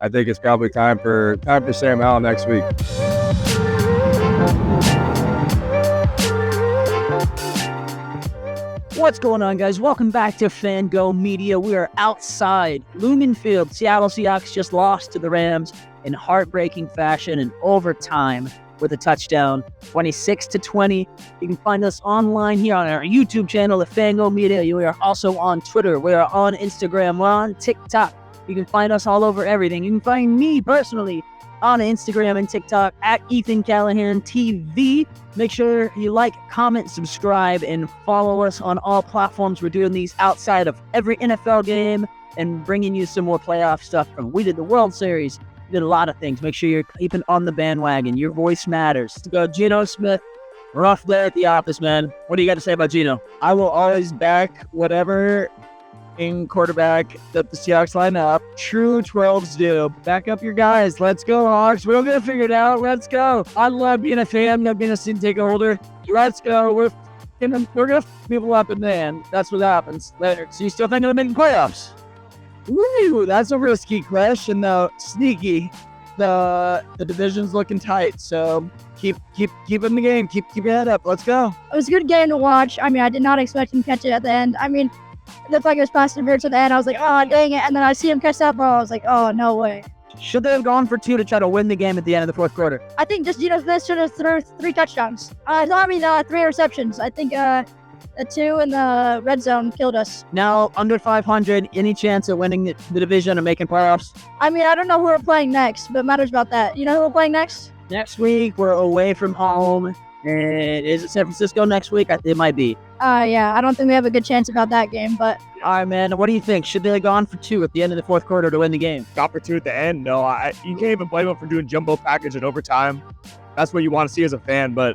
I think it's probably time for Sam Howell next week. What's going on, guys? Welcome back to FanGo Media. We are outside Lumen Field. Seattle Seahawks just lost to the Rams in heartbreaking fashion in overtime with a touchdown, 26-20. You can find us online here on our YouTube channel at FanGo Media. We are also on Twitter. We are on Instagram. We're on TikTok. You can find us all over everything. You can find me personally on Instagram and TikTok at Ethan Callahan TV. Make sure you like, comment, subscribe, and follow us on all platforms. We're doing these outside of every NFL game and bringing you some more playoff stuff. We did the World Series. We did a lot of things. Make sure you're keeping on the bandwagon. Your voice matters. To go, Geno Smith, rough day at the office, man. What do you got to say about Geno? I will always back whatever in quarterback that the Seahawks line up. True 12s do. Back up your guys. Let's go, Hawks. We're going to figure it out. Let's go. I love being a fan, not being a season ticket holder. Let's go. We're going to people up in the end. That's what happens later. So you still think of making playoffs? Woo! That's a risky question, though. Sneaky. The division's looking tight, so keep in the game. Keep your head up. Let's go. It was a good game to watch. I mean, I did not expect him to catch it at the end. I mean, it looked like it was passing to the end. I was like, oh, dang it. And then I see him catch that ball. I was like, oh, no way. Should they have gone for two to try to win the game at the end of the fourth quarter? I think just Geno Smith should have thrown 3 touchdowns. Three receptions. I think the 2 in the red zone killed us. Now, under 500, any chance of winning the division and making playoffs? I mean, I don't know who we're playing next, but it matters about that. You know who we're playing next? Next week, we're away from home. And is it San Francisco next week? It might be. Yeah, I don't think we have a good chance about that game, but... All right, man, what do you think? Should they have gone for 2 at the end of the fourth quarter to win the game? Got for 2 at the end? No, you can't even blame them for doing jumbo package in overtime. That's what you want to see as a fan, but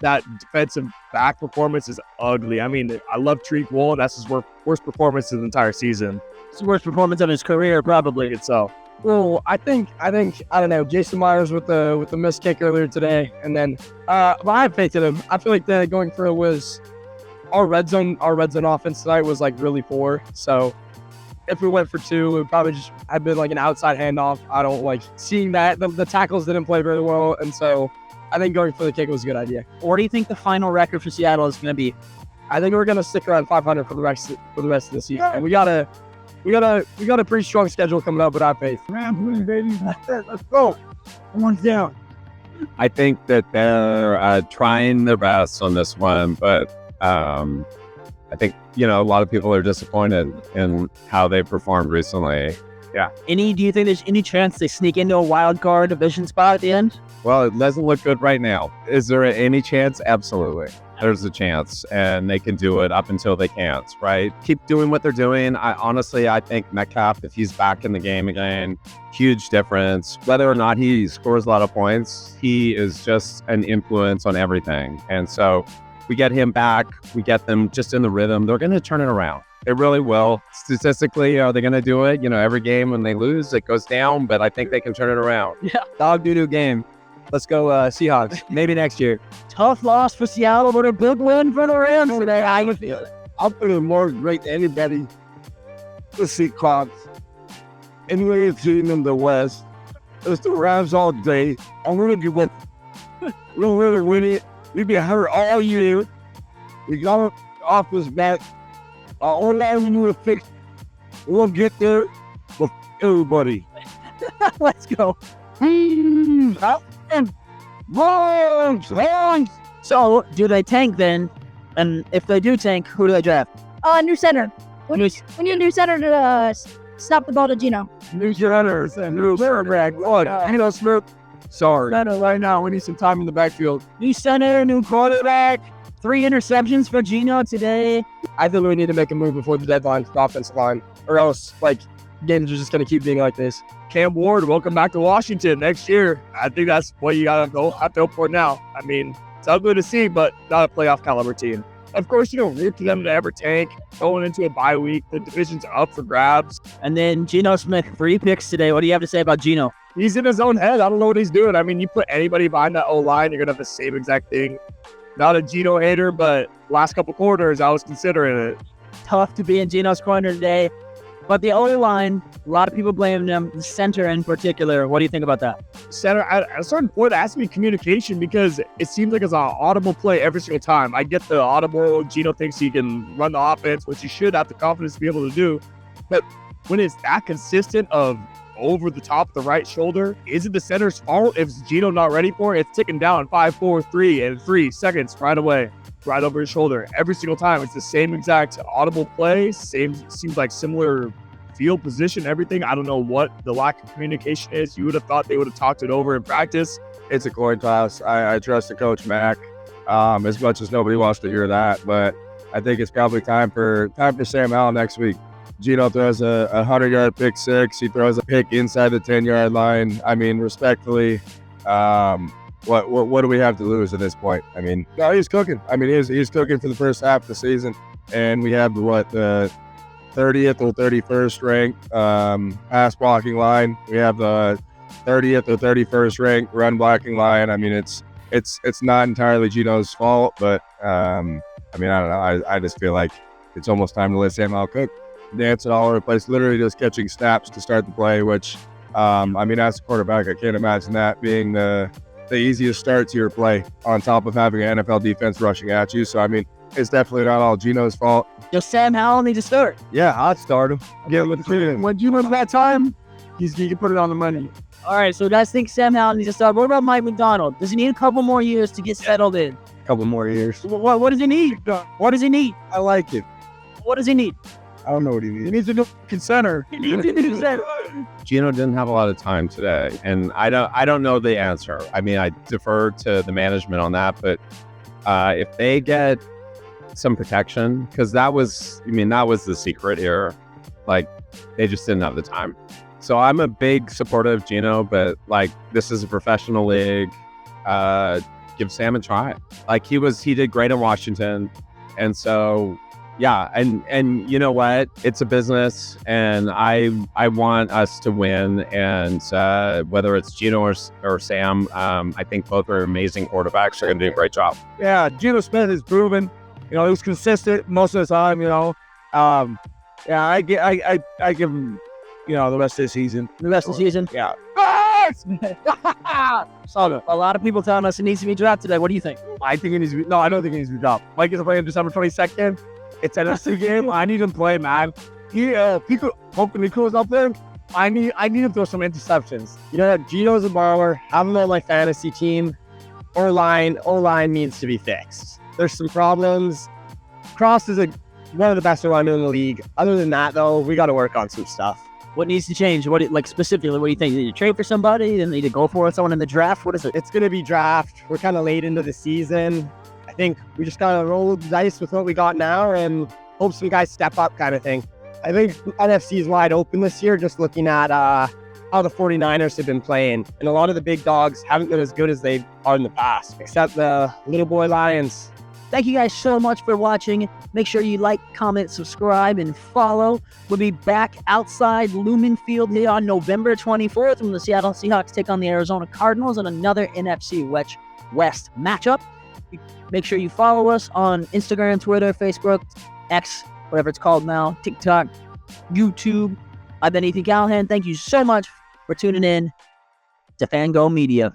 that defensive back performance is ugly. I mean, I love Tariq Woolen. That's his worst performance of the entire season. It's the worst performance of his career, probably. So. Well, I think I don't know. Jason Myers with the missed kick earlier today, and then I have faith in him. I feel like the going for it was our red zone offense tonight was like really poor. So if we went for 2, it would probably just have been like an outside handoff. I don't like seeing that the tackles didn't play very well, and so I think going for the kick was a good idea. What do you think the final record for Seattle is going to be? I think we're going to stick around 500 for the rest of the season. And we got a pretty strong schedule coming up with our faith. Rams, baby. Let's go. One's down. I think that they're trying their best on this one, but I think, a lot of people are disappointed in how they performed recently. Yeah. Do you think there's any chance they sneak into a wild card division spot at the end? Well, it doesn't look good right now. Is there any chance? Absolutely. There's a chance, and they can do it up until they can't, right? Keep doing what they're doing. I think Metcalf, if he's back in the game again, huge difference. Whether or not he scores a lot of points, he is just an influence on everything. And so we get him back, we get them just in the rhythm, they're going to turn it around. They really will. Statistically, are they going to do it? Every game when they lose, it goes down, but I think they can turn it around. Yeah, dog doo-doo game. Let's go Seahawks. Maybe next year. Tough loss for Seattle, but a big win for the Rams today. I feel it. I'll put it more great than anybody. The Seahawks. Anyway, team in the West. It's the Rams all day. I'm really good with we'll really win it. We've been hurt all year. We got off his back. All that we need to fix. We'll get there with everybody. Let's go. And Rams. So, do they tank then? And if they do tank, who do they draft? New center. We need a new center to stop the ball to Geno. New centers and new quarterback. Geno Smith. Sorry. Center right now. We need some time in the backfield. New center, new quarterback. 3 interceptions for Geno today. I think we need to make a move before the deadline for the offensive line, or else games are just going to keep being like this. Cam Ward, welcome back to Washington next year. I think that's what you got to have to hope for now. I mean, it's ugly to see, but not a playoff caliber team. Of course, you don't root for them to ever tank. Going into a bye week, the division's up for grabs. And then Geno Smith, 3 picks today. What do you have to say about Geno? He's in his own head. I don't know what he's doing. I mean, you put anybody behind that O-line, you're going to have the same exact thing. Not a Geno hater, but last couple quarters, I was considering it. Tough to be in Geno's corner today. But the O-line, a lot of people blame them. The center in particular. What do you think about that? Center, at a certain point, it has to be communication because it seems like it's an audible play every single time. I get the audible. Gino thinks he can run the offense, which he should have the confidence to be able to do. But when it's that consistent of over the top of the right shoulder, is it the center's fault if Gino not ready for it? It's ticking down 5, 4, 3, and 3 seconds right away, right over his shoulder. Every single time, it's the same exact audible play. Seems like similar field position, everything. I don't know what the lack of communication is. You would have thought they would have talked it over in practice. It's a coin toss. I trust the coach Mac as much as nobody wants to hear that, but I think it's probably time for Sam Howell next week. Gino throws a 100-yard pick six. He throws a pick inside the 10-yard line. I mean, respectfully, what do we have to lose at this point? I mean, no, he's cooking. I mean, he's cooking for the first half of the season, and we have the 30th or 31st ranked pass blocking line. We have the 30th or 31st ranked run blocking line. I mean, it's not entirely Gino's fault, but I mean, I don't know. I just feel like it's almost time to let Sam Howell cook. Dancing all over the place, literally just catching snaps to start the play, which, I mean, as a quarterback, I can't imagine that being the easiest start to your play on top of having an NFL defense rushing at you. So, I mean, it's definitely not all Gino's fault. Does Sam Howell need to start? Yeah, I'd start him. Yeah, when Gino at that time, he can put it on the money. All right, so you guys think Sam Howell needs to start. What about Mike McDonald? Does he need a couple more years to get settled in? A couple more years. What does he need? What does he need? I like it. What does he need? I don't know what he needs. He needs a new center. Gino didn't have a lot of time today, and I don't know the answer. I mean, I defer to the management on that, but if they get some protection, because that was the secret here. Like, they just didn't have the time. So I'm a big supporter of Gino, but like, this is a professional league. Give Sam a try. Like, he did great in Washington, and so. Yeah, and you know what? It's a business, and I want us to win. And whether it's Gino or Sam, I think both are amazing quarterbacks. They're going to do a great job. Yeah, Gino Smith is proven. You know, he was consistent most of the time. You know, yeah, I give him, you know, the rest of the season. The rest of the season? Yeah. So, a lot of people telling us it needs to be dropped today. What do you think? I think it needs to be. No, I don't think it needs to be dropped. Mike is playing December 22nd. It's an NFC game. I need him to play, man. Nico's up there. I need him to throw some interceptions. You know, Gino's a baller. Have him on my fantasy team. O-line needs to be fixed. There's some problems. Cross is one of the best O-linemen in the league. Other than that, though, we got to work on some stuff. What needs to change? Specifically, what do you think? You need to trade for somebody? Then need to go for someone in the draft? What is it? It's going to be draft. We're kind of late into the season. I think we just got to roll the dice with what we got now and hope some guys step up, kind of thing. I think NFC is wide open this year, just looking at how the 49ers have been playing. And a lot of the big dogs haven't been as good as they are in the past, except the little boy Lions. Thank you guys so much for watching. Make sure you like, comment, subscribe, and follow. We'll be back outside Lumen Field here on November 24th when the Seattle Seahawks take on the Arizona Cardinals in another NFC West matchup. Make sure you follow us on Instagram, Twitter, Facebook, X, whatever it's called now, TikTok, YouTube. I've been Ethan Callahan. Thank you so much for tuning in to Fango Media.